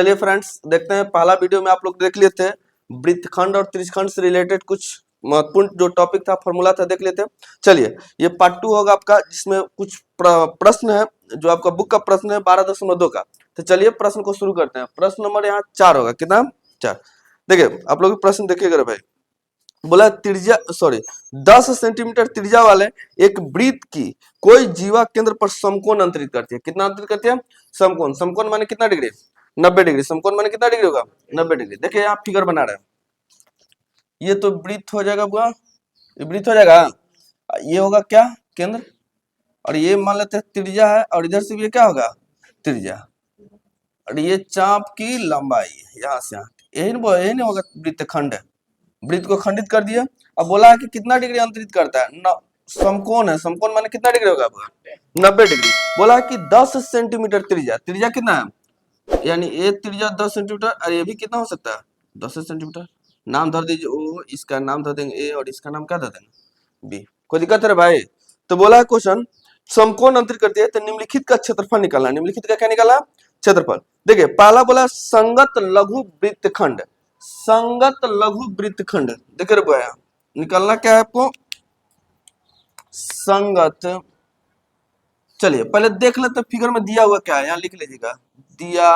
चलिए फ्रेंड्स, देखते हैं। पहला वीडियो में आप लोग देख लिए थे वृत्तखंड और त्रिज्यखंड से रिलेटेड कुछ महत्वपूर्ण जो टॉपिक था, फॉर्मूला था, देख लेते हैं। चलिए, ये पार्ट 2 होगा आपका, जिसमें कुछ प्रश्न है जो आपका बुक का प्रश्न है 12.2 का। तो चलिए प्रश्न को शुरू करते हैं। प्रश्न नंबर यहाँ 4 होगा। कितना? 4। देखिए, आप लोग प्रश्न देखिएगा भाई। बोला त्रिज्या 10 सेंटीमीटर त्रिज्या वाले एक वृत्त की कोई जीवा केंद्र पर समकोण अंतरित करती है। कितना अंतरित करती है? समकोण। समकोण माने कितना डिग्री? 90 डिग्री। समकोण माने कितना डिग्री होगा? 90 डिग्री। देखिए यहाँ फिगर बना रहे हैं। ये तो वृत्त हो जाएगा बुआ, ये वृत्त हो जाएगा। ये होगा क्या? केंद्र। और ये मान लेते हैं त्रिज्या है, और इधर से भी ये क्या होगा? त्रिज्या। और ये चाप की लंबाई यहाँ से यहाँ, यही नहीं होगा वृत्तखंड। वृत्त को खंडित कर दिया। अब बोला है कि कितना डिग्री अंतरित करता है? समकोण है। समकोण माने कितना डिग्री होगा? 90 डिग्री। बोला है कि 10 सेंटीमीटर त्रिज्या। त्रिज्या कितना है? यानी ये त्रिज्या 10 सेंटीमीटर, और ये भी कितना हो सकता है? 10 सेंटीमीटर। नाम धर दीजिए ओ, इसका नाम धर देंगे ए, और इसका नाम क्या धर देंगे? बी। कोई दिक्कत है भाई? तो बोला है क्वेश्चन, समकोण अंतरित करती है तो निम्नलिखित का क्षेत्रफल निकालना। निम्नलिखित का क्या निकाला? क्षेत्रफल। देखिए पहला बोला संगत लघु वृत्तखंड। संगत लघु वृत्तखंड देखिए रे भैया, निकालना क्या है आपको? संगत। चलिए पहले देख लेते फिगर में दिया हुआ क्या है, यहाँ लिख लीजिएगा। दिया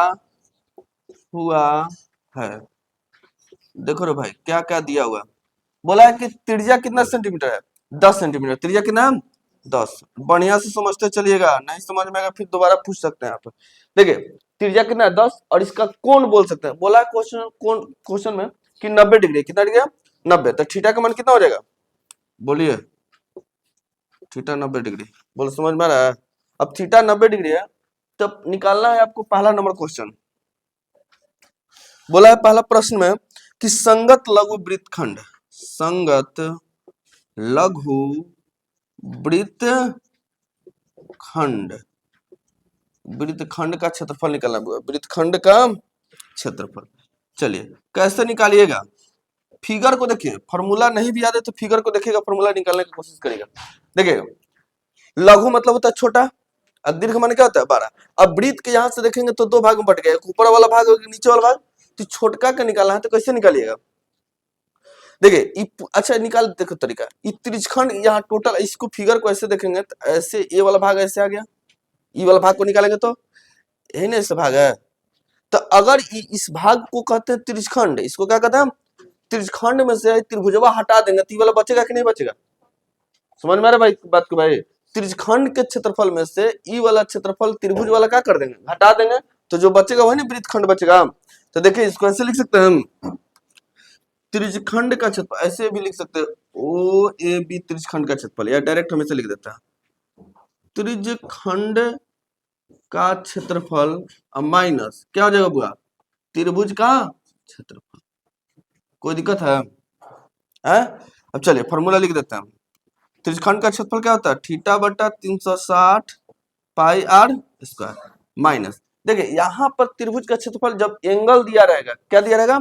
हुआ है, देखो रे भाई क्या क्या दिया हुआ। बोला है कि त्रिज्या कितना सेंटीमीटर है? 10 सेंटीमीटर। त्रिज्या कितना? 10। बढ़िया से समझते चलिएगा, नहीं समझ में आएगा फिर दोबारा पूछ सकते हैं आप। देखिए त्रिज्या कितना है? 10। और इसका कोण बोल सकते हैं। बोला क्वेश्चन कोण, क्वेश्चन में कि 90 डिग्री। कितना डिग्री? 90। तो थीटा का मान कितना हो जाएगा? बोलिए। Theta 90 degree. बोलो, समझ में आ रहा है? अब थीटा 90 डिग्री है, तब निकालना है आपको पहला नंबर क्वेश्चन। बोला है पहला प्रश्न में कि संगत लघु वृत्तखंड, संगत लघु वृत्तखंड, वृत्तखंड का क्षेत्रफल निकालना होगा। वृत्तखंड का क्षेत्रफल। चलिए कैसे निकालिएगा? फिगर को देखिए, फॉर्मूला नहीं भी याद है तो फिगर को देखिएगा, फॉर्मूला निकालने की कोशिश करिएगा। देखिए लघु मतलब होता है छोटा, और दीर्घ माने क्या होता है? 12। अब वृत्त के यहां से देखेंगे तो दो भाग में बट गया, ऊपर वाला भाग और नीचे वाला भाग। तो छोटका का निकालना है तो कैसे निकालिएगा? देखिए अच्छा निकाल, देखो तरीका। ये त्रिज्यखंड यहाँ टोटल, इसको फिगर को ऐसे देखेंगे तो ऐसे ये वाला भाग ऐसे आ गया। ये वाला भाग को निकालेंगे तो यही ना ऐसे भाग है। तो अगर इस भाग को कहते हैं त्रिज्यखंड, इसको क्या कहते हैं? त्रिज्यखंड में से त्रिभुजवा हटा देंगे तो ये वाला बचेगा कि नहीं बचेगा? समझ में आ रहा भाई बात को? भाई त्रिज्यखंड के क्षेत्रफल में से ई वाला क्षेत्रफल त्रिभुज वाला क्या कर देंगे? हटा देंगे। तो जो बचेगा वही ना वृत्तखंड बचेगा। तो देखिए इसको ऐसे लिख सकते हैं हम, त्रिज्यखंड का क्षेत्रफल। ऐसे भी लिख सकते हैं ओ ए बी त्रिज्यखंड का क्षेत्रफल, या डायरेक्ट हम ऐसे लिख देता है त्रिज्यखंड का क्षेत्रफल माइनस क्या हो जाएगा बुआ? त्रिभुज का क्षेत्रफल। कोई दिक्कत है? अब चलिए फॉर्मूला लिख देते हैं। त्रिज्यखंड का क्षेत्रफल क्या होता है? थीटा बटा 360 पाई आर स्क्वायर माइनस। देखिए यहाँ पर त्रिभुज का क्षेत्रफल जब एंगल दिया रहेगा, क्या दिया रहेगा?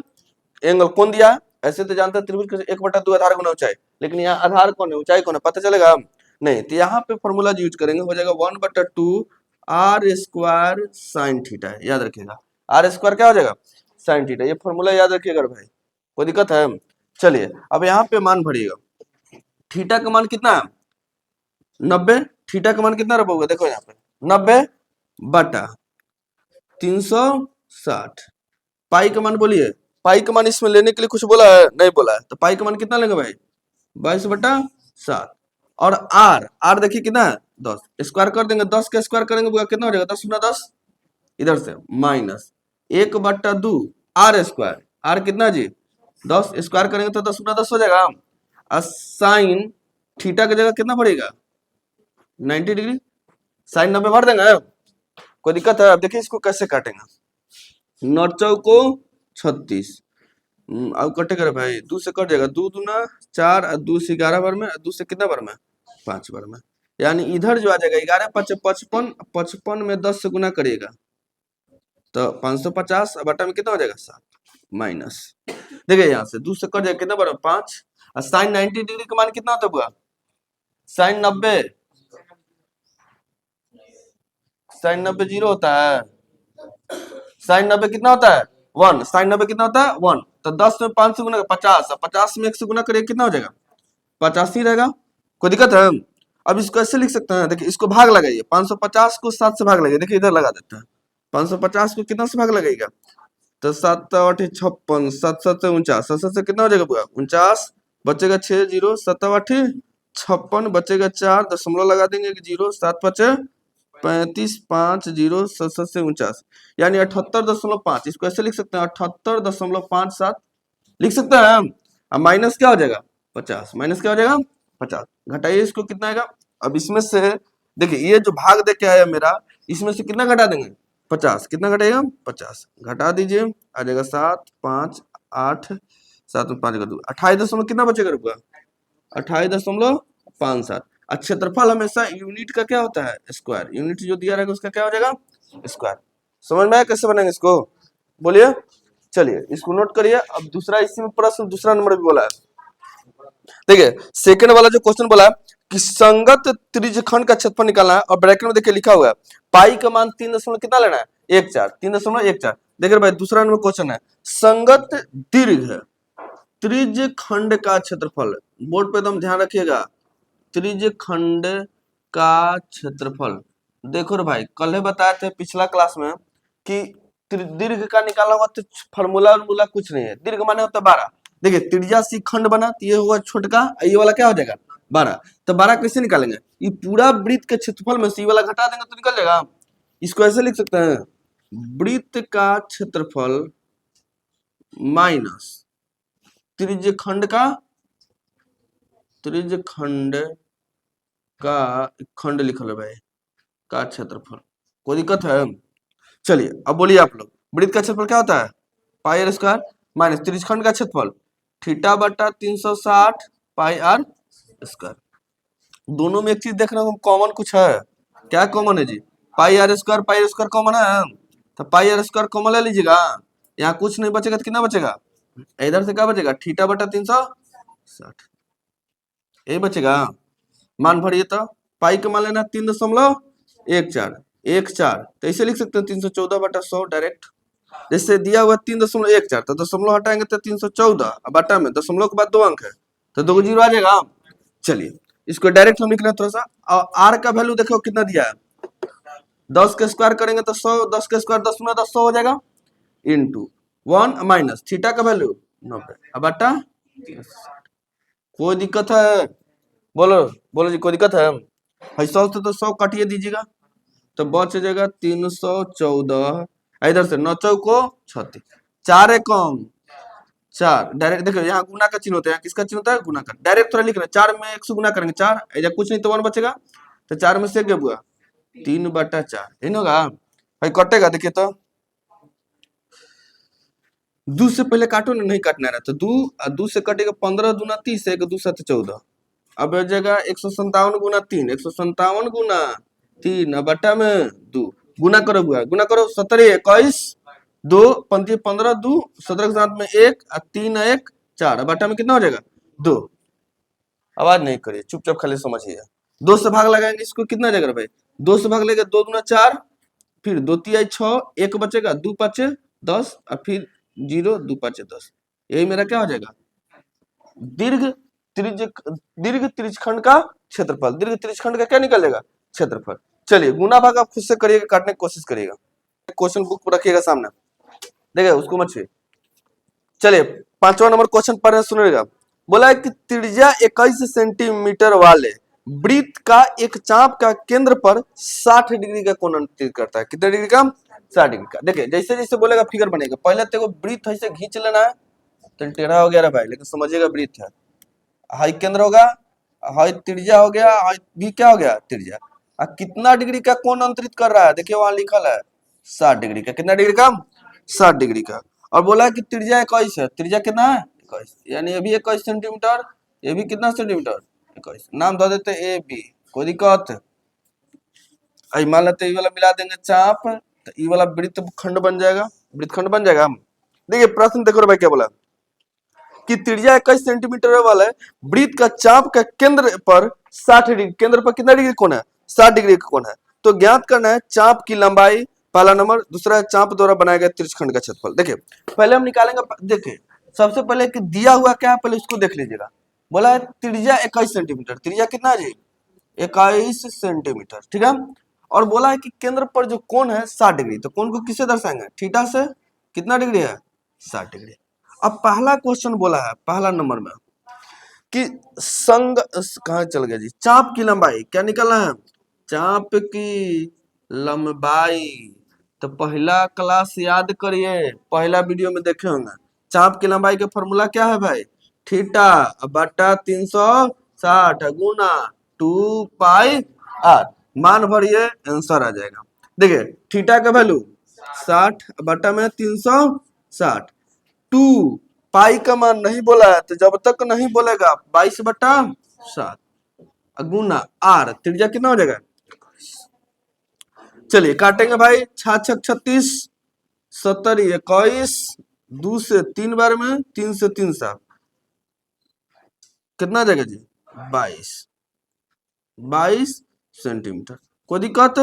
एंगल। कौन दिया है? ऐसे तो जानते हैं त्रिभुज का 1/2 आधार गुना ऊंचाई, लेकिन यहाँ आधार कौन है, ऊंचाई कौन है, पता चलेगा नहीं। तो यहाँ पे फॉर्मूला यूज करेंगे, हो जाएगा 1/2 आर स्क्वायर साइन थीटा। याद रखिएगा आर स्क्वायर क्या हो जाएगा? Sine theta. ये फॉर्मूला याद रखिएगा भाई, कोई दिक्कत है? चलिए अब यहाँ पे मान भरिएगा। थीटा का मान कितना है? 90। थीटा का मान कितना रखोगे? देखो यहाँ पे 90 बटा 360। पाई का मान बोलिए। पाई का मान इसमें लेने के लिए कुछ बोला है? नहीं बोला है। तो पाई का मान कितना लेंगे भाई? 22/7। और आर, आर देखिए कितना है? 10। स्क्वायर कर देंगे, 10 का स्क्वायर करेंगे कितना हो जाएगा? 10 गुना 10, इधर से माइनस 1/2 आर स्क्वायर। आर कितना जी? 10। स्क्वायर करेंगे तो 10 गुना 10 हो जाएगा। और साइन थीटा की जगह कितना पड़ेगा? 90 डिग्री। साइन 90 भर देंगे। कोई दिक्कत है? अब देखिए इसको कैसे काटेंगे। 9 को 36, अब कटेगा भाई 2 से कट जाएगा। 2 दूना 4, 2 से 11 बार में, 2 से कितना बार में? 5 बार में। यानी इधर जो आ जाएगा 11 5 55, 55 में 10 से गुना करिएगा तो 550, बटा में कितना हो जाएगा? 7 माइनस। देखिए यहाँ से 2 से कट जाएगा कितना बार में? 5। और साइन 90 डिग्री का मान कितना होता है? साइन 90, साइन 90 जीरो होता है। साइन 90 कितना होता है 1, साइन 90 कितना होता है 1। तो 10 में 5 से गुना 50, 50 में 1 से गुना करिए कितना हो जाएगा 85 रहेगा। कोई दिक्कत है? अब इसको ऐसे लिख सकते हैं, देखिए इसको भाग लगाइए, 550 को 7 से भाग लगाइए, देखिए इधर लगा देते हैं, 550 को कितना से भाग लगाइएगा, तो 7 8 56, 7 7 49, 7 7 से कितना हो जाएगा पूरा 49, बचेगा 6 जीरो, 7 8 56, बचेगा 4, दशमलव लगा देंगे 0, 7 5 35, 5 0, 7 7 से 49, यानी 78.5। इसको ऐसे लिख सकते हैं 78.57 लिख सकते हैं हम। अब माइनस क्या हो जाएगा 50, माइनस क्या हो जाएगा 50, घटाइए इसको कितना आएगा। अब इसमें से देखिए ये जो भाग दे के आया मेरा, इसमें से कितना घटा देंगे 50, कितना घटाएगा 50, घटा दीजिए आ जाएगा 7 5 8, 7 में 5 का 2, 28 दशमलव कितना बचेगा रुपया 28.57। क्षेत्रफल हमेशा यूनिट का क्या होता है स्क्वायर, यूनिट जो दिया रहेगा उसका क्या हो जाएगा स्क्वायर। समझ में आया कैसे बनेंगे इसको, बोलिए। चलिए इसको नोट करिए। अब दूसरा इसी में प्रश्न दूसरा नंबर भी बोला है, देखिए सेकंड वाला जो क्वेश्चन बोला है कि संगत त्रिज्यखंड का क्षेत्रफल निकालना है, और ब्रैकेट में देखिए लिखा हुआ है पाई का मान 3 दशमलव कितना लेना है 14, 3.14। देखिए भाई दूसरा नंबर क्वेश्चन है संगत दीर्घ त्रिज्यखंड का क्षेत्रफल, बोर्ड पे एकदम ध्यान रखिएगा, त्रिज्यखंड का क्षेत्रफल। देखो रे भाई कल बताए थे पिछला क्लास में कि दीर्घ का निकालना होगा तो फॉर्मूला कुछ नहीं है, दीर्घ माने होता है 12। देखिए त्रिज्या सी खंड बना तो ये होगा छोटका, ये वाला क्या हो जाएगा 12। तो 12 कैसे निकालेंगे, ये पूरा वृत्त के क्षेत्रफल में से ये वाला घटा देंगे तो निकल जाएगा। इसको ऐसे लिख सकते हैं वृत्त का क्षेत्रफल माइनस त्रिज्यखंड का खंड लिखल है भाई का क्षेत्रफल। कोई दिक्कत है? चलिए अब बोलिए आप लोग, वृत्त का क्षेत्रफल क्या होता है पाई आर स्क्वायर माइनस त्रिज्यखंड का क्षेत्रफल थीटा बटा 360 पाई आर स्क्वायर। दोनों में एक चीज देख रहे हो कॉमन कुछ है, क्या कॉमन है जी पाई आर स्क्वायर कॉमन है, तो पाई आर स्क्वायर कॉमन ले लीजिएगा, यहाँ कुछ नहीं बचेगा तो कितना बचेगा, इधर से क्या बचेगा थीटा बटा 360 यही बचेगा। मान भरिए तो पाई का मान लेना 3.14, तो ऐसे लिख सकते हैं 314 बटा 100 डायरेक्ट। जैसे दिया हुआ 3.14 तो दशमलव हटाएंगे तो 314, बटा में दशमलव के बाद 2 अंक है तो 2 जीरो आ जाएगा। चलिए इसको डायरेक्ट हम लिख रहे हैं थोड़ा सा, और आर का वैल्यू देखो कितना दिया है 10 के स्क्वायर करेंगे तो 100, 10 के स्क्वायर 10 में 10 100 हो जाएगा, इंटू 1 माइनस थीटा का वैल्यू 90 बटा 360। कोई दिक्कत है? बोलो बोलो जी कोई दिक्कत है? 100 से तो 100 काटिए दीजिएगा तो बच जाएगा 314, इधर से 9 चौको 36, 4 एक कम 4, डायरेक्ट देखो यहाँ गुना का चिन्ह होता है, किसका चिन्ह होता है गुना का, डायरेक्ट थोड़ा लिख रहे हैं 4 में 1 से गुना करेंगे 4, इधर कुछ नहीं तो 1 बचेगा, तो 4 में से क्या हुआ 3/4 इन होगा भाई, कटेगा देखिए तो 2 से पहले काटो ना, नहीं काटना रहा तो 2 से कटेगा 15 दूना 30, 1 2 7 14, अब हो जाएगा 157 गुना 3, 157 गुना 3 बटा में 2, गुना करो हुआ गुना करो 17 21 2 पंती 15 2 17 के साथ में 1 3 1 4 बटा में कितना हो जाएगा 2। आवाज नहीं करिए चुपचाप खाली समझिए, 2 से भाग लगाएंगे इसको कितना जाएगा भाई, 2 से भाग लेगा 2 दूना 4, फिर 2 3 6 1 बचेगा 2 5 10 और फिर 0 2 5 10, यही मेरा क्या हो जाएगा दीर्घ त्रिज्यखंड का क्षेत्रफल। दीर्घ त्रिज्यखंड का क्या निकलेगा क्षेत्रफल। चलिए गुना भाग आप खुद से करिएगा, काटने की कोशिश करिएगा, क्वेश्चन बुक रखिएगा सामने, देखिए उसको मत छुइए। चलिए 5वां नंबर क्वेश्चन पढ़ने सुनिएगा, बोला है कि त्रिज्या 21 सेंटीमीटर वाले वृत्त का एक चाप का केंद्र पर 60 डिग्री का कोण अंकित करता है, कितने डिग्री का 60 डिग्री का। देखिए जैसे जैसे बोलेगा फिगर बनेगा, पहले तो वृत्त ऐसे खींच लेना है तो टेढ़ा हो गया भाई, लेकिन समझिएगा वृत्त है, हाई केंद्र होगा, हाई त्रिज्या हो गया, हाई भी क्या हो गया त्रिज्या, कितना डिग्री का कोण अंतरित कर रहा है, देखिए वहां लिखल है 60 डिग्री का, कितना डिग्री का 60 डिग्री का। और बोला है कि त्रिज्या 21 है, त्रिज्या कितना है 21, यानी ये भी 21 सेंटीमीटर, ये भी कितना सेंटीमीटर 21, नाम दे देते ए बी, कोई दिक्कत, मान लेते ये वाला मिला देंगे चाप तो ये वाला वृत्त खंड बन जाएगा, वृत्त खंड बन जाएगा। देखिए प्रश्न देखो भाई क्या बोला कि त्रिज्या 21 सेंटीमीटर वाला वृत्त का चाप का केंद्र पर 60 डिग्री, केंद्र पर कितना डिग्री कोण है 60 डिग्री का कोण है, तो ज्ञात करना है चाप की लंबाई पहला नंबर। दूसरा है चाप द्वारा बनाया गया त्रिज्यखंड का क्षेत्रफल। देखिए पहले हम निकालेंगे, देखिए सबसे पहले कि दिया हुआ क्या है पहले उसको देख लीजिएगा। बोला है त्रिज्या 21 सेंटीमीटर, त्रिज्या कितना है जी 21 सेंटीमीटर, ठीक है। और बोला है कि केंद्र पर जो कोण है 60 डिग्री, तो कोण को किससे दर्शाएंगे, थीटा से। कितना डिग्री है 60 डिग्री। अब पहला क्वेश्चन बोला है पहला नंबर में कि संग कहाँ चल गया जी, चाप की लंबाई क्या निकालना है, चाप की लंबाई। तो पहला क्लास याद करिए, पहला वीडियो में देखे होंगे। चाप की लंबाई का फॉर्मूला क्या है भाई, थीटा बटा 360 गुना 2 पाई आर। मान भरिए आंसर आ जाएगा। देखिए थीटा का वैल्यू 60 बटा में 360, 2 पाई का मान नहीं बोला है, तो जब तक नहीं बोलेगा 22 बटा 7 गुना आर, त्रिज्या कितना हो जाएगा। चलिए काटेंगे भाई, 6 36 70 21, 2 से 3 बार में 3 से 3 7 कितना आ जाएगा जी 22 सेंटीमीटर। कोई दिक्कत,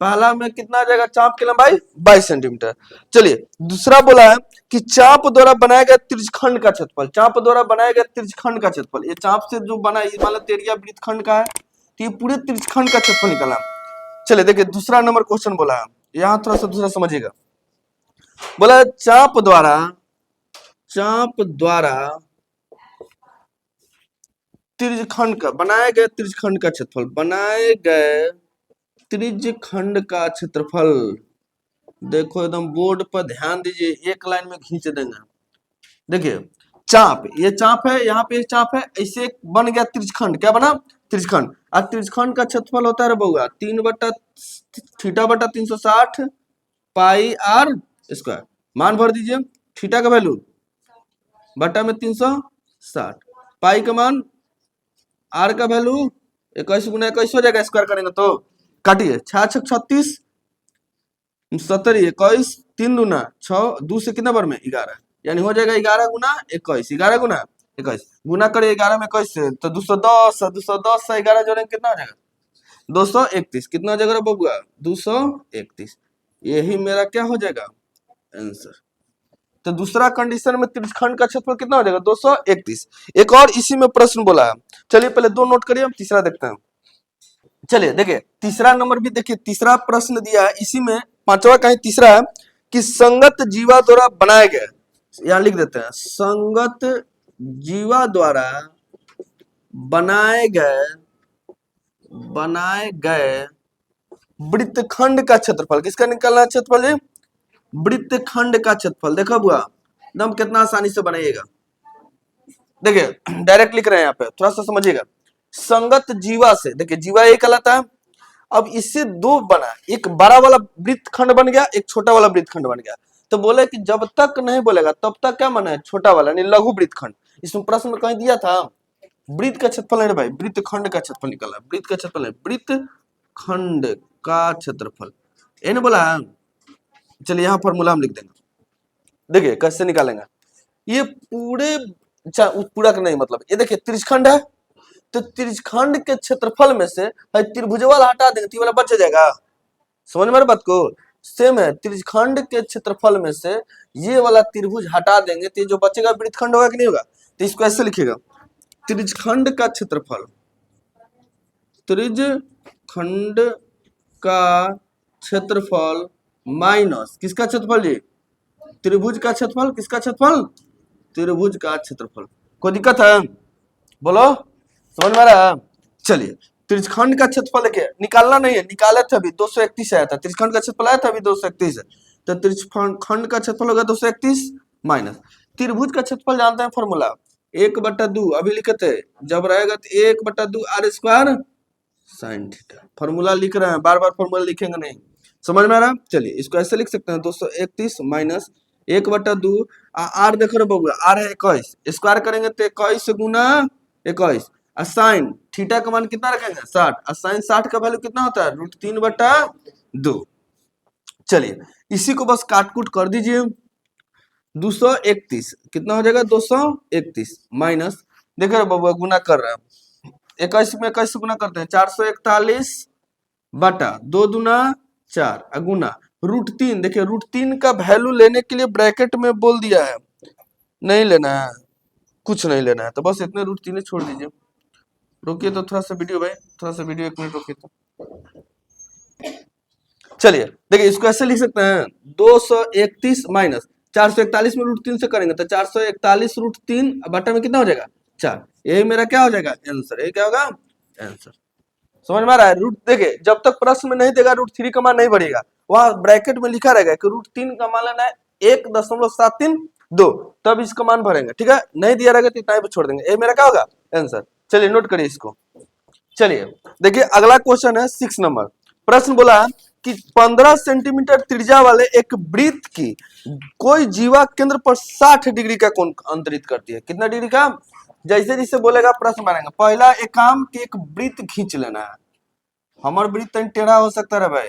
पहला में कितना आ जाएगा चाप की लंबाई 22 सेंटीमीटर। चलिए दूसरा बोला है कि चाप द्वारा बनाया गया त्रिज्यखंड का क्षेत्रफल, चाप द्वारा बनाया गया त्रिज्यखंड का क्षेत्रफल। ये चाप से जो बना ये मान लो एरिया वृत्तखंड का है, तो ये पूरे त्रिज्यखंड का क्षेत्रफल निकाला। चलिए देखिए दूसरा नंबर क्वेश्चन बोला है, यहाँ थोड़ा सा दूसरा समझिएगा। बोला चाप द्वारा त्रिज्यखंड का बनाए गए त्रिज्यखंड का क्षेत्रफल, बनाए गए त्रिज्यखंड का क्षेत्रफल। देखो एकदम बोर्ड पर ध्यान दीजिए, एक लाइन में खींच देंगे। देखिए चाप, ये चाप है, यहाँ पे चाप है, ऐसे बन गया त्रिज्यखंड, क्या बना त्रिज्यखंड। और त्रिज्यखंड का क्षेत्रफल होता है बउआ 3 बटा थीटा बटा 360 पाई आर स्क्वायर। मान भर दीजिए, थीटा का वैल्यू बटा में 360, पाई का मान आर का वैल्यू 21 गुना 21 हो जाएगा, स्क्वायर करेंगे तो। काटिए 6 36 70 21, 3 दूना 6, 2 से कितना बार में 11, यानी हो जाएगा 11 गुना 21, 11 गुना 21 गुना करिए 11 में 21 से, तो 210, 210 से 11 जोड़ेंगे कितना हो जाएगा 231। कितना हो जाएगा बबुआ 231। यही मेरा क्या हो जाएगा आंसर। तो दूसरा कंडीशन में त्रिज्यखंड का क्षेत्रफल कितना हो जाएगा 231। एक और इसी में प्रश्न बोला है, चलिए पहले 2 नोट करिए, हम तीसरा देखते हैं। चलिए देखिए तीसरा नंबर भी देखिए, तीसरा प्रश्न दिया है इसी में, पांचवा का ही तीसरा है कि संगत जीवा द्वारा बनाए गए, यहां लिख देते हैं, संगत जीवा द्वारा बनाए गए वृत्तखंड का क्षेत्रफल। किसका निकालना है क्षेत्रफल, वृत्तखंड का क्षेत्रफल। देखो बुआ एकदम कितना आसानी से बनाइएगा। देखिए डायरेक्ट लिख रहे हैं यहाँ पे, थोड़ा सा समझिएगा। संगत जीवा से, देखिए जीवा एक कहलाता है। अब इससे दो बना, एक बड़ा वाला वृत्तखंड बन गया, एक छोटा वाला वृत्तखंड बन गया। तो बोले कि जब तक नहीं बोलेगा तब तक क्या माना है छोटा वाला, यानी लघु वृत्तखंड। इसमें प्रश्न में कहीं दिया था वृत्त का क्षेत्रफल है भाई, वृत्तखंड का क्षेत्रफल निकाला, वृत्त का क्षेत्रफल है वृत्तखंड का क्षेत्रफल, ये बोला है। चलिए यहाँ फॉर्मूला हम लिख देंगे, देखिए कैसे निकालेंगे। ये पूरा का नहीं, मतलब ये देखिए त्रिज्यखंड है, तो त्रिज्यखंड के क्षेत्रफल में से त्रिभुज वाला हटा देंगे तो ये वाला बच जाएगा। समझ में बात को, सेम है, त्रिज्यखंड के क्षेत्रफल में से ये वाला त्रिभुज हटा देंगे तो जो बचेगा वृत्तखंड होगा कि नहीं होगा। तो इसको ऐसे लिखिएगा, त्रिज्यखंड का क्षेत्रफल, त्रिज्यखंड का क्षेत्रफल माइनस किसका क्षेत्रफल जी, त्रिभुज का क्षेत्रफल। किसका क्षेत्रफल, त्रिभुज का क्षेत्रफल। कोई दिक्कत है बोलो, समझ में रहा है। चलिए त्रिज्यखंड का क्षेत्रफल देखिए निकालना नहीं है, निकाले थे अभी 231 आया था, त्रिज्यखंड का क्षेत्रफल आया था अभी 231 है, तो त्रिज्यखंड का क्षेत्रफल होगा 231 माइनस त्रिभुज का क्षेत्रफल जानते हैं फॉर्मूला 1/2, अभी लिखते जब रहेगा तो 1/2 R square sine theta. Formula लिख रहे हैं, बार बार फॉर्मूला लिखेंगे नहीं, समझ में आ रहा। चलिए इसको ऐसे लिख सकते हैं 231 माइनस 1/2 आर, देखो रे बबुआ आर है 21, स्क्वायर करेंगे तो 21 गुना 21, साइन थीटा का मान कितना रखेंगे 60, साइन 60 का वैल्यू कितना होता है √3/2। चलिए इसी को बस काट कूट कर दीजिए, 231 कितना हो जाएगा 231 माइनस, देखो बबुआ गुना कर रहे हैं 21 में 21 गुना करते हैं 441 बटा 2 दूना 4 गुना √3 देखिए √3 का वैल्यू लेने के लिए ब्रैकेट में बोल दिया है, नहीं लेना है, कुछ नहीं लेना है, तो बस इतने √3 छोड़ दीजिए। रुकिए तो थोड़ा सा वीडियो भाई, थोड़ा सा वीडियो 1 मिनट रुकिए तो। चलिए देखिए इसको ऐसे लिख सकते हैं 231 माइनस 441 में √3 से करेंगे तो 441 √3 बटा में कितना हो जाएगा 4। यही मेरा क्या हो जाएगा आंसर, यही क्या होगा आंसर। समझ में आ रहा है? रूट देखिए जब तक प्रश्न में नहीं देगा √3 का मान नहीं बढ़ेगा, वहां ब्रैकेट में लिखा रहेगा कि √3 का मान लेना है 1.732, तब इसका मान भरेंगे, ठीक है। नहीं दिया रहेगा तो इतना ही छोड़ देंगे, ये मेरा क्या होगा आंसर। चलिए नोट करिए इसको। चलिए देखिए अगला क्वेश्चन है 6 नंबर। प्रश्न बोला कि 15 सेंटीमीटर त्रिज्या वाले एक वृत्त की कोई जीवा केंद्र पर 60 डिग्री का कोण अंतरित करती है। कितना डिग्री का? जैसे जैसे बोलेगा प्रश्न बनेगा। पहला एक काम कि एक वृत्त खींच लेना है। हमारा वृत्त टेढ़ा हो सकता है भाई,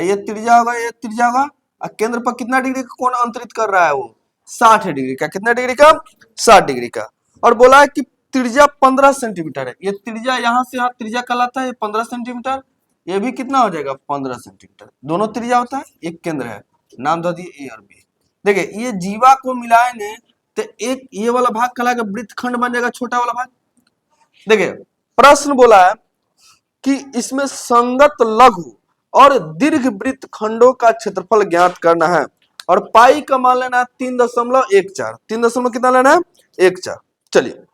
ये त्रिज्या होगा, ये त्रिज्या होगा, और केंद्र पर कितना डिग्री का कोण अंतरित कर रहा है वो 60 डिग्री का। कितना डिग्री का? 60 डिग्री का। और बोला है कि त्रिज्या 15 सेंटीमीटर है। ये त्रिज्या यहाँ से यहाँ त्रिज्या कहलाता है 15 सेंटीमीटर, ये भी कितना हो जाएगा 15 सेंटीमीटर। दोनों त्रिज्या होता है, एक केंद्र है, नाम दे दिए ए और बी। देखिए ये जीवा को मिलाएंगे तो एक ये वाला भाग कहलाएगा वृत्तखंड बन जाएगा, छोटा वाला भाग। देखिए प्रश्न बोला है कि इसमें संगत लघु और दीर्घ वृत्तखंडों का क्षेत्रफल ज्ञात करना है और पाई का मान लेना है 3.14। 3 कितना लेना है 14। चलिए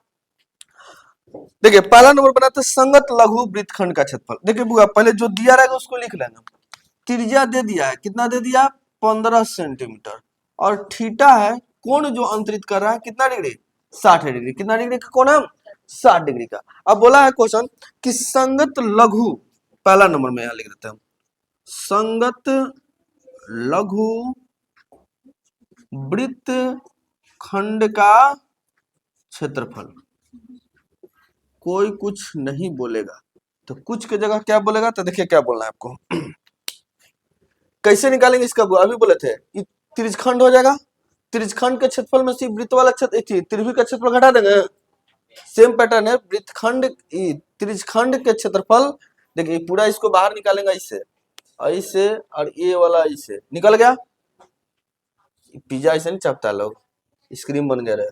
देखिए पहला नंबर बनाते संगत लघु वृत्तखंड का क्षेत्रफल। देखिए बुआ पहले जो दिया रहेगा उसको लिख लेना। त्रिज्या दे दिया है, कितना दे दिया 15 सेंटीमीटर, और थीटा है कोण जो अंतरित कर रहा है कितना डिग्री 60 डिग्री। कितना डिग्री का कोण है 60 डिग्री का। अब बोला है क्वेश्चन कि संगत लघु, पहला नंबर में यहां लिख देते हैं संगत लघु वृत्तखंड का क्षेत्रफल। कोई कुछ नहीं बोलेगा तो कुछ की जगह क्या बोलेगा, तो देखिए क्या बोलना है आपको। कैसे निकालेंगे इसका? अभी बोले थे त्रिज्यखंड हो जाएगा, त्रिज्यखंड के क्षेत्रफल में सिर्फ वृत्त वाला क्षेत्र त्रिभुज का क्षेत्रफल घटा देंगे। सेम पैटर्न है, वृत्तखंड त्रिज्यखंड के क्षेत्रफल। देखिए पूरा इसको बाहर निकालेंगे ऐसे ऐसे, और ये वाला ऐसे निकल गया। पिज्जा ऐसे नहीं चपता लोग, स्क्रीम बन गया रहे।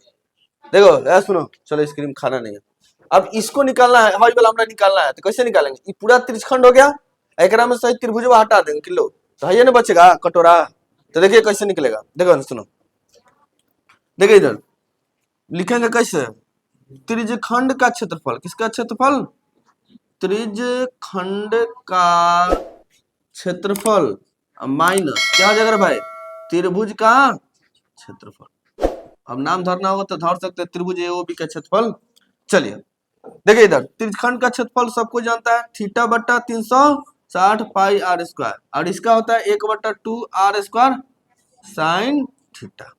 देखो यार सुनो, चलो स्क्रीम खाना नहीं है। अब इसको निकालना है, हवाई वाला हमरा निकालना है, तो कैसे निकालेंगे? ये पूरा त्रिज्यखंड हो गया, एकरा में सही त्रिभुज हटा देंगे किलो, तो ये नहीं बचेगा कटोरा। तो देखिए कैसे निकलेगा, देखो सुनो, देखिए इधर लिखेंगे कैसे, त्रिज्यखंड का क्षेत्रफल। किसका क्षेत्रफल? त्रिज्यखंड का क्षेत्रफल माइनस क्या हो जाएगा भाई त्रिभुज का क्षेत्रफल। अब नाम धरना होगा तो धर सकते हैं त्रिभुज एओबी का क्षेत्रफल। चलिए देखिए इधर त्रिज्यखंड का क्षेत्रफल सबको जानता है, थीटा बट्टा 360 पाई आर स्क्वायर, और इसका होता है 1/2 आर स्क्वायर साइन थीटा।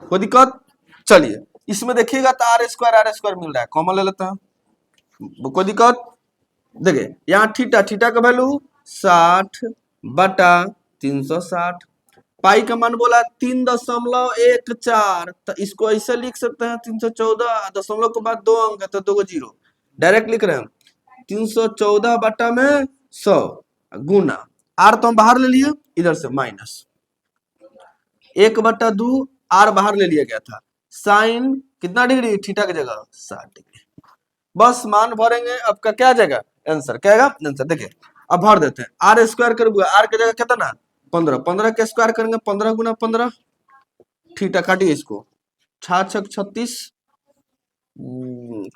कोई दिक्कत? चलिए इसमें देखिएगा तो आर स्क्वायर मिल रहा है, कॉमन ले लेते हैं, कोई दिक्कत? देखिए यहाँ थीटा, थीटा का वैल्यू 60 बटा 360, पाई का मान बोला 3.14, तो इसको ऐसे लिख सकते हैं 314, दशमलव के बाद 2 अंक है तो 2 जीरो डायरेक्ट लिख रहे हैं 314 बटा में 100 गुना आर तो हम बाहर ले लिए, इधर से माइनस 1/2 आर बाहर ले लिया गया था, साइन कितना डिग्री थीटा की जगह 60 डिग्री। बस मान भरेंगे, आपका क्या आ जाएगा आंसर, क्या आएगा आंसर। देखिए अब भर देते हैं, आर स्क्वायर करेंगे, आर की जगह कितना 15, 15 के स्क्वायर करेंगे 15 गुना 15, थीटा काटिए इसको 6 36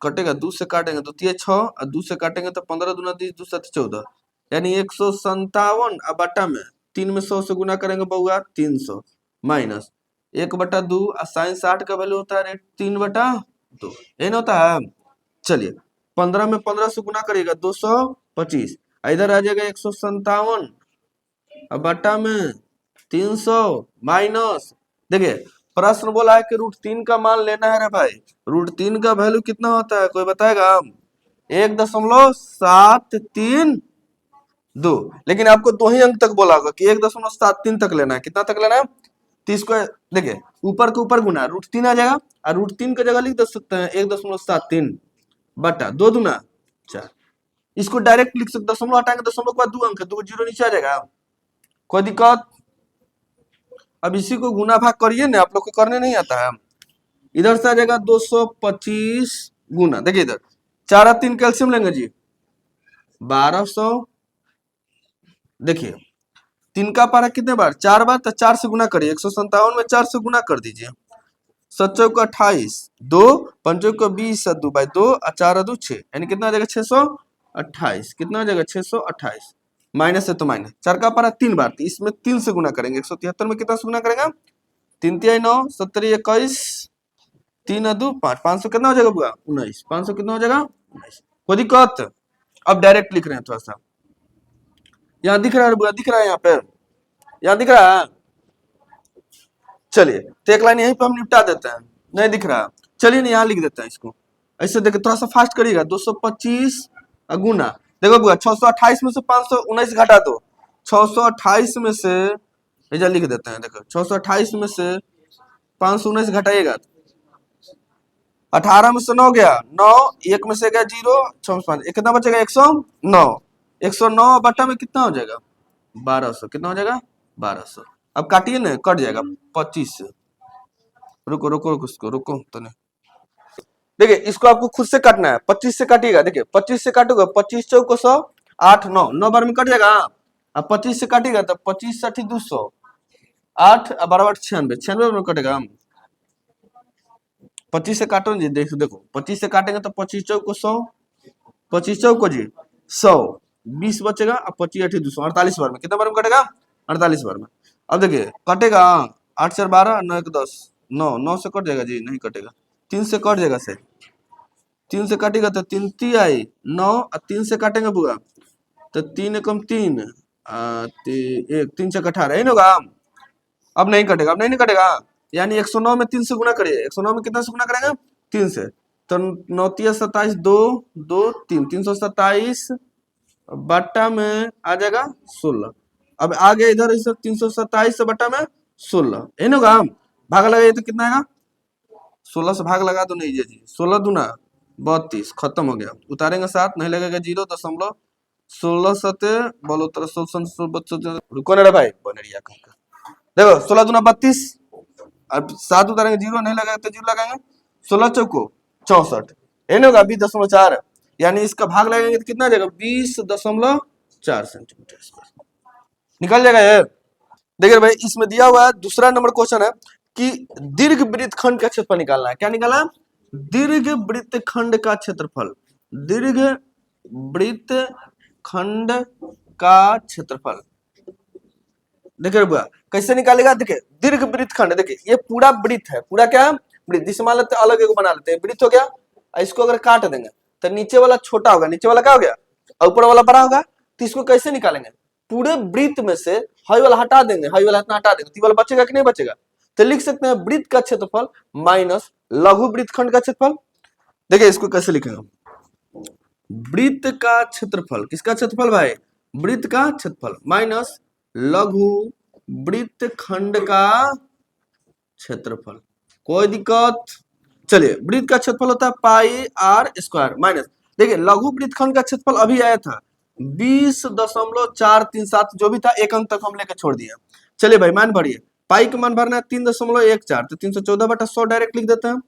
कटेगा, 2 से काटेंगे तो 6 और 2 से काटेंगे तो 15 दूना 20 2 7 14, यानी 157 और बटा में 3 में 100 से गुना करेंगे बहुआ 300 माइनस 1/2 और साइन 60 का वैल्यू होता है 3/2, ये ना होता है। चलिए 15 में 15 से गुना करिएगा 225, इधर आ जाएगा 157 बटा में 300 माइनस। देखिए प्रश्न बोला है कि √3 का मान लेना है रे भाई, √3 का वैल्यू कितना होता है कोई बताएगा? 1.732, लेकिन आपको 2 ही अंक तक बोला होगा कि 1.73 तक लेना है। कितना तक लेना है? 30 को देखिए ऊपर के ऊपर गुना √3 आ जाएगा, और √3 की जगह लिख दे सकते हैं 1.73 बटा 2 दूना 4, इसको डायरेक्ट लिख सकते, दशमलव हटाएंगे दशमलव के बाद 2 अंक, 2 जीरो नीचे आ जाएगा। कोई दिक्कत? अब इसी को गुना भाग करिए ना, आप लोग को करने नहीं आता है। इधर से आ जाएगा 225 गुना, देखिए इधर 4 और 3 कैल्शियम लेंगे जी 1200। देखिए 3 का पारा कितने बार, 4 बार, तो 4 से गुना करिए, 157 में 4 से गुना कर दीजिए। 7 को 28, 2 5 को 20, 2 बाई 2 और 4 2 6, यानी कितना आ जाएगा 628। कितना आ जाएगा 628, माइनस है तो माइनस। 4 का पारा 3 बार, तो इसमें 3 से गुना करेंगे। 173 में कितना से गुना करेंगे, 3 3 9, 70 21, 3 2 5, 500 कितना हो जाएगा बुआ 19, 500 कितना हो जाएगा 19। कोई दिक्कत? अब डायरेक्ट लिख रहे हैं थोड़ा सा, यहाँ दिख रहा है बुआ, दिख रहा है यहाँ पे, यहाँ दिख रहा है। चलिए तो एक लाइन यहीं पे हम निपटा देते हैं, नहीं दिख रहा, चलिए यहाँ लिख देते हैं इसको। ऐसे देखिए थोड़ा सा फास्ट करिएगा। 225 गुना, देखो बुआ 628 में से 519 घटा दो, 628 में से इधर लिख देते हैं, देखो 628 में से 519 घटाइएगा, 18 में से 9 गया 9, 1 में से गया 0, 6 में 5, कितना बचेगा 109। 109 बटा में कितना हो जाएगा 1200, कितना हो जाएगा 1200। अब काटिए ना, कट जाएगा 25 से। रुको रुको रुको इसको रुको तो नहीं, देखिए इसको आपको खुद से काटना है। 25 से काटिएगा, देखिए 25 से काटोगे 25 चौको 100, 8 9 9 बार में कट जाएगा। अब 25 से काटिएगा तो 25 60 200, 8 12 8 96, 96 में कटेगा। 25 से काटो जी, देखो 25 से काटेंगे तो 25 चौको 100, 25 चौको जी 100, 20 बचेगा। अब 25 8 200, 48 बार में, कितना बार में कटेगा 48 बार में। अब देखिए कटेगा 8 4 12, 9 1 10, 9 9 से कट जाएगा जी, नहीं कटेगा, 3 से कट जाएगा सर, 3 से काटेगा तो 3 3 आई 9, और 3 से काटेंगे बुआ तो 3 एकम 3, 1 3 से 18, यही होगा। अब नहीं कटेगा, अब नहीं कटेगा, यानी 109 में 3 से गुना करिए। 109 में कितना से गुना करेंगे 3 से, तो 9 3 27 2 2 3, 327 बट्टा में आ जाएगा 16। अब आगे इधर इसे 327 से बट्टा में 16, यही होगा। भाग लगाइए तो कितना आएगा, 16 से भाग लगा दो, नहीं जी 16 दूना 32, खत्म हो गया। उतारेंगे 7, नहीं लगेगा 0, 16 सते बोलो 13, रुको ना रे भाई बनरिया का, देखो 16 दूना 32, अब 7 उतारेंगे 0, नहीं लगेगा तो 0 लगाएंगे, 16 चौको 64, यही होगा 20.4, यानी इसका भाग लगाएंगे तो कितना आ जाएगा 20.4 सेंटीमीटर निकल जाएगा ये। देखिए भाई इसमें दिया हुआ है दूसरा नंबर क्वेश्चन है कि दीर्घ वृत्तखंड का क्षेत्रफल निकालना है। क्या निकालना है, दीर्घ वृत्तखंड का क्षेत्रफल, दीर्घ वृत्तखंड का क्षेत्रफल। देखिए बुआ कैसे निकालेगा, देखिए दीर्घ वृत्तखंड, देखिए ये पूरा वृत्त है, पूरा क्या वृत्त, जिसे मान लेते हैं अलग एक बना लेते हैं, वृत्त हो गया। इसको अगर काट देंगे तो नीचे वाला छोटा होगा, नीचे वाला क्या हो गया और ऊपर वाला बड़ा होगा। तो इसको कैसे निकालेंगे, पूरे वृत्त में से हाई वाला हटा देंगे, हाई वाला इतना हटा देंगे, तो वाला बचेगा कि नहीं बचेगा। तो लिख सकते हैं वृत्त का क्षेत्रफल माइनस लघु वृत्तखंड का क्षेत्रफल। देखिए इसको कैसे लिखेंगे, वृत्त का क्षेत्रफल, किसका क्षेत्रफल भाई, वृत्त का क्षेत्रफल माइनस लघु वृत्तखंड का क्षेत्रफल। कोई दिक्कत, चलिए वृत्त का क्षेत्रफल होता है पाई आर स्क्वायर माइनस, देखिए लघु वृत्तखंड का क्षेत्रफल अभी आया था 20.437, जो भी था एक अंक तक हम लेकर छोड़ दिए। चलिए भाई मान भरिए, पाई का मान भरना है 3.14, तो 314/100 डायरेक्ट लिख देते हैं।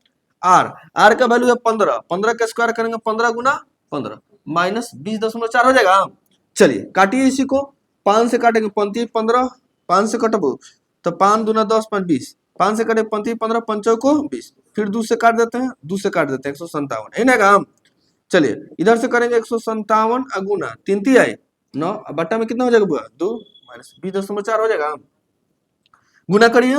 आर का वैल्यू है 15, 15 का स्क्वायर करेंगे 15 गुना 15 माइनस 20.4 हो जाएगा। चलिए काटिए इसी को, 5 से काटेंगे 35 15, 5 से कटबो तो 5 दूना 10 5 20, 5 से काटे 35 15, 5 को 20, फिर 2 से काट देते हैं, 2 से काट देते हैं 157, है ना काम। चलिए इधर से करेंगे 157 अगुना 3 3 आए 9, बट्टा में कितना हो जाएगा बुआ 2 माइनस 20.4 हो जाएगा। गुना करिए,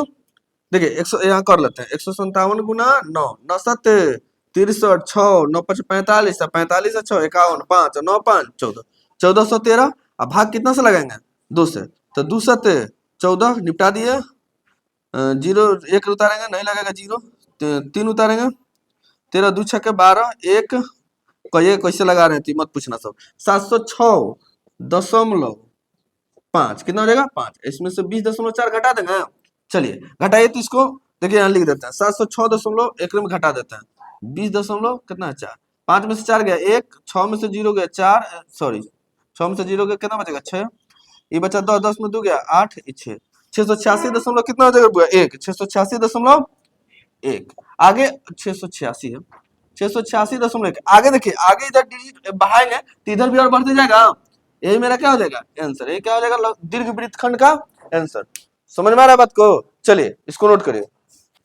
देखिए 100 यहाँ कर लेते हैं, 157 गुना 9 9 7 63 6 9 5 45 45 6 51 5 9 5 14 1413। अब भाग कितना से लगाएंगे 2 से, तो 2 7 14 निपटा दिए, 0 1 उतारेंगे नहीं लगेगा 0, 3 उतारेंगे 13 2 6 12 1, कहिए कैसे लगा रहे थे मत पूछना सब, 706.5 कितना हो जाएगा 5, इसमें से 20.4 घटा देंगे। चलिए घटाइए तो इसको, देखिए यहाँ लिख देते हैं 706.1 में घटा देते हैं 20 दशमलव कितना है 4, 5 में से 4 गया 1, 6 में से 0 गया 4, सॉरी 6 में से 0 गया कितना बचेगा 6, ये बचा 10, 10 में 2 गया 8 6, 686 कितना हो जाएगा बुआ? 1, 686.1 आगे 686 है, 686.1 आगे देखिए, आगे इधर डिजिट बढ़ाएंगे तो इधर भी और बढ़ते जाएगा। यही मेरा क्या हो जाएगा आंसर, ये क्या हो जाएगा दीर्घ वृत्तखंड का आंसर। समझ में आ रहा है बात को? चलिए इसको नोट करिए।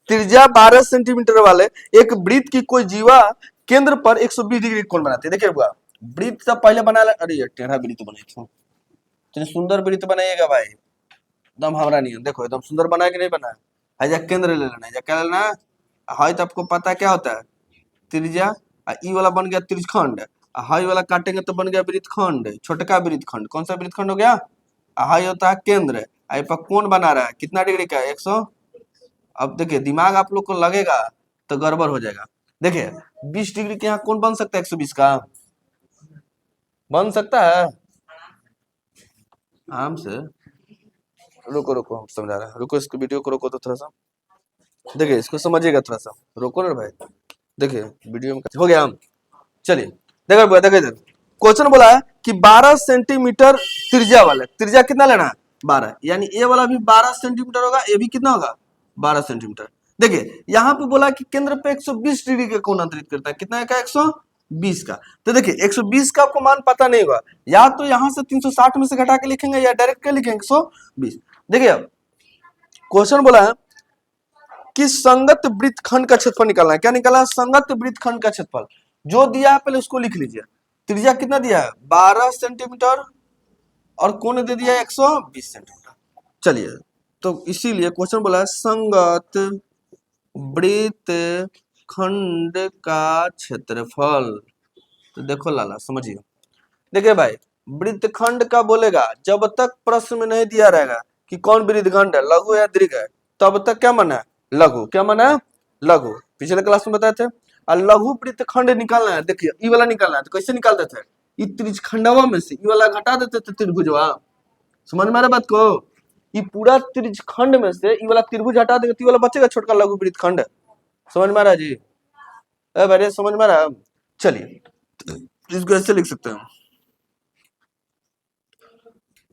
त्रिज्या 12 सेंटीमीटर वाले एक वृत्त की कोई जीवा केंद्र पर 120 डिग्री कोण बनाते हैं। देखिए बुआ, वृत्त से पहले बना, अरे ये टेढ़ा वृत्त बनाई थी, इतनी सुंदर वृत्त बनाइएगा भाई, एकदम हमारा नहीं है, देखो एकदम सुंदर बनाया कि नहीं बनाया। है केंद्र ले लेना है, क्या लेना है? हाई तो आपको पता क्या होता है, त्रिज्या, ई वाला बन गया त्रिज्यखंड, हाई वाला काटेंगे तो बन गया वृत्तखंड, छोटका वृत्तखंड। कौन सा वृत्तखंड हो गया? हाई होता है केंद्र, आई पर कोण बना रहा है कितना डिग्री का? 100। अब देखिए दिमाग आप लोग को लगेगा तो गड़बड़ हो जाएगा। देखिए 20 डिग्री के यहाँ कौन बन सकता है? 120 का बन सकता है आराम से। रुको रुको हम समझा रहे हैं, रुको इसको वीडियो को रोको तो थोड़ा सा, देखिए इसको समझिएगा थोड़ा सा, रोको ना भाई। देखिए वीडियो में हो गया हम, चलिए देखो देखो इधर क्वेश्चन बोला है कि 12 सेंटीमीटर त्रिज्या वाला, त्रिज्या कितना लेना है? 12, यानी ये वाला भी 12 सेंटीमीटर होगा, ये भी कितना होगा? 12 सेंटीमीटर। देखिए यहाँ पे बोला कि केंद्र पे 120 डिग्री का कोण अंतरित करता है, कितना का? 120 का। तो देखिए 120 का आपको मान पता नहीं होगा, या तो यहाँ से 360 में से घटा के लिखेंगे या डायरेक्ट के लिखेंगे 120। देखिए अब क्वेश्चन बोला है कि संगत वृत्तखंड का क्षेत्रफल निकालना है। क्या निकालना है? संगत वृत्तखंड का क्षेत्रफल। जो दिया है पहले उसको लिख लीजिए। त्रिज्या कितना दिया है? 12 सेंटीमीटर और कोण दे दिया है 120 सेंटीमीटर। चलिए तो इसीलिए क्वेश्चन बोला है संगत वृत्तखंड का क्षेत्रफल। तो देखो लाला समझिए, देखिए भाई वृत्तखंड का बोलेगा जब तक प्रश्न में नहीं दिया रहेगा कि कौन वृत्तखंड है, लघु या दीर्घ है, तब तक क्या माना है? लघु। क्या माना है? लघु। पिछले क्लास में बताए थे। और लघु वृत्तखंड निकालना है, देखिए ई वाला निकालना है तो कैसे निकालते थे? ई त्रिज्यखंडवा में से ई वाला घटा देते थे त्रिभुजवा। समझ में आ रहा बात को? ये पूरा त्रिज्यखंड में से ई वाला त्रिभुज हटा देंगे तो वाला बचेगा छोटका लघु वृत्तखंड। समझ में आ रहा जी? भाई समझ में आ रहा? चलिए इसको ऐसे लिख सकते हैं,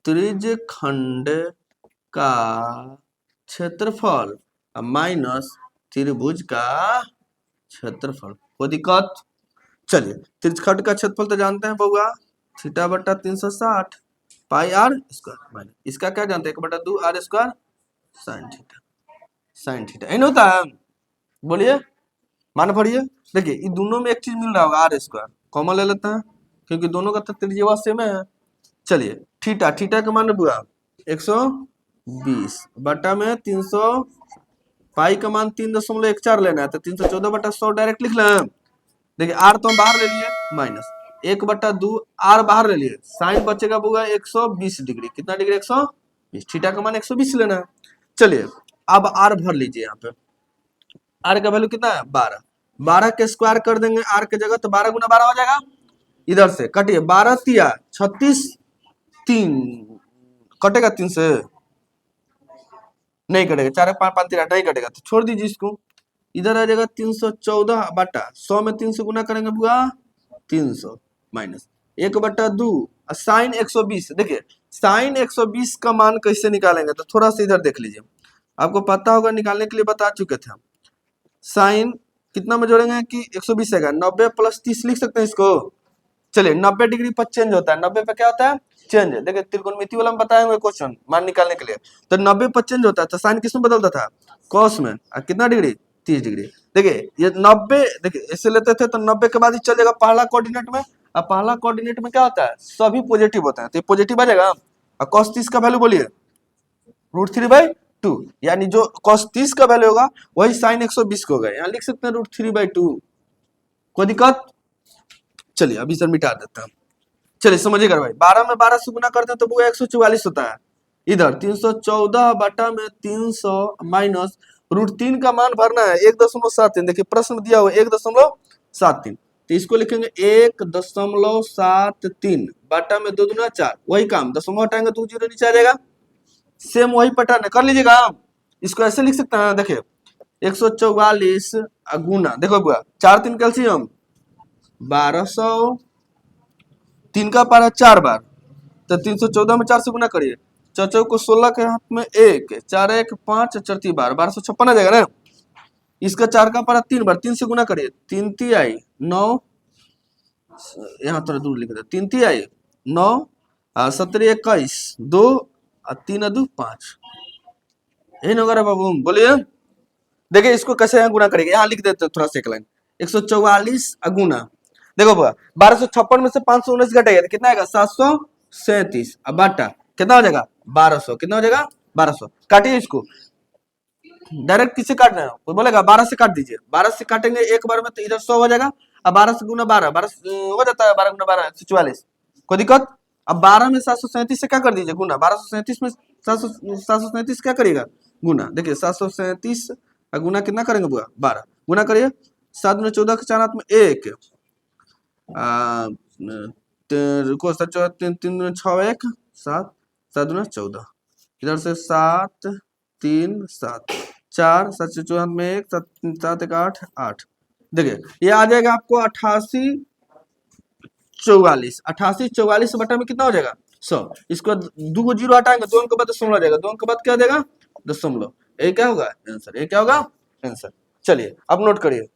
त्रिज्यखंड का क्षेत्रफल माइनस त्रिभुज का क्षेत्रफल। कोई दिक्कत? चलिए त्रिज्यखंड का क्षेत्रफल तो जानते हैं बउआ, थीटा बटा 360 पाई आर स्क्वायर माइनस इसका क्या जानते हैं? 1/2 R square sine theta. Sine theta नहीं होता है, बोलिए मान पढ़िए। देखिए ये दोनों में एक चीज मिल रहा होगा, आर स्क्वायर कॉमन ले लेते हैं क्योंकि दोनों का त्रिज्या सेम है। चलिए थीटा, थीटा का मान बुआ 120 बटा में 300, पाई का मान 3.14 लेना है तो 314/100 डायरेक्ट लिख लें। देखिए आर तो हम बाहर ले लिए माइनस 1/2 आर बाहर ले लिए, साइन बचेगा बुआ 120 डिग्री। कितना डिग्री? 120। थीटा का मान 120 लेना है। चलिए अब आर भर लीजिए, यहाँ पे आर का वैल्यू कितना है? 12। 12 के स्क्वायर कर देंगे आर के जगह तो 12 गुना 12 हो जाएगा। इधर से कटिए 12 तिया 36, 3 कटेगा 3 से नहीं कटेगा, 4 5 5 3 नहीं कटेगा तो छोड़ दीजिए इसको। इधर आ जाएगा 314/100 में 3 से गुना करेंगे बुआ 300 माइनस 1/2 साइन 120। देखिए साइन 120 का मान कैसे निकालेंगे तो थोड़ा सा इधर देख लीजिए, आपको पता होगा निकालने के लिए बता चुके थे हम। साइन कितना में जोड़ेंगे कि 120 है 90 + 30 लिख सकते हैं इसको। चलिए 90 डिग्री पर चेंज होता है, 90 पे क्या होता है? चेंज। देखिए त्रिकोणमिति वाला में बताएंगे क्वेश्चन मान निकालने के लिए, तो 90 पर चेंज होता है तो साइन किस में बदलता था? कॉस में। और कितना डिग्री? 30 डिग्री। देखिए ये 90, देखिए ऐसे लेते थे तो 90 के बाद ही चल जाएगा पहला कोऑर्डिनेट में, और पहला कोऑर्डिनेट में क्या होता है? सभी पॉजिटिव होते हैं तो ये पॉजिटिव आ जाएगा। और कॉस 30 का वैल्यू बोलिए √3/2, यानी जो cos 30 का वैल्यू होगा वही sin 120 को होगा, यहाँ लिख सकते हैं √3/2। कोई दिक्कत? चलिए अभी सर मिटा देते हैं। चलिए समझिएगा भाई, 12 में 12 से गुना करते हैं तो वो 144 होता है। इधर 314 बटा में 300 माइनस √3 का मान भरना है 1.73। देखिए प्रश्न दिया हुआ 1.73, तो इसको लिखेंगे 1.73 बटा में 2 दूना 4, वही काम दशमलव हटाएंगे तो 0 नीचे आ जाएगा। सेम वही पैटर्न है, कर लीजिएगा। इसको ऐसे लिख सकते हैं, देखिए 144 गुना, देखो बुआ 4 3 कैल्शियम 1200, 3 का पारा 4 बार तो 314 में 4 से गुना करिए चौचौ को 16 के हाथ में 1, 4 1 5, 4 3 12, 1256 आ जाएगा ना। इसका 4 का पारा 3 बार, 3 से गुना करिए, 3 3 आई 9, यहाँ थोड़ा दूर लिख दे, 3 3 आई 9, 17 21 2, 3 2 5, यही ना होगा बाबू, बोलिए। देखिए इसको कैसे यहाँ गुना करेंगे, यहाँ लिख देते हैं थोड़ा सा एक लाइन, 144 गुना, देखो बाबा 1256 में से 519 घटेगा तो कितना आएगा 737, अब बाटा कितना हो जाएगा 1200, कितना हो जाएगा 1200, काटिए इसको, डायरेक्ट किसे काटना है, कोई बोलेगा 12 से काट दीजिए, 12 से काटेंगे एक बार में तो इधर 100 हो जाएगा, अब 12 से गुना 12, 12 हो जाता है, 12 गुना 12 144, कोई दिक्कत। अब 12 में 737 से क्या कर दीजिए गुना, 1237 में 737 क्या करिएगा गुना, देखिए 737 गुना कितना करेंगे बुआ 12, गुना करिए, 7 में 14 के 4 हाथ में 1, रुको 3 3 6 1 7, 7 दूना 14, इधर से 7 3 7 4, 7 से 14 में 1, 7 1 8 8, देखिए ये आ जाएगा आपको 88 44, 88 44 बटा में कितना हो जाएगा 100, इसको 2 जीरो हटाएंगे, 2 अंक के बाद दशमलव आ जाएगा, 2 अंक के बाद क्या देगा दशमलव, ये क्या होगा आंसर, ये क्या होगा आंसर। चलिए अब नोट करिए।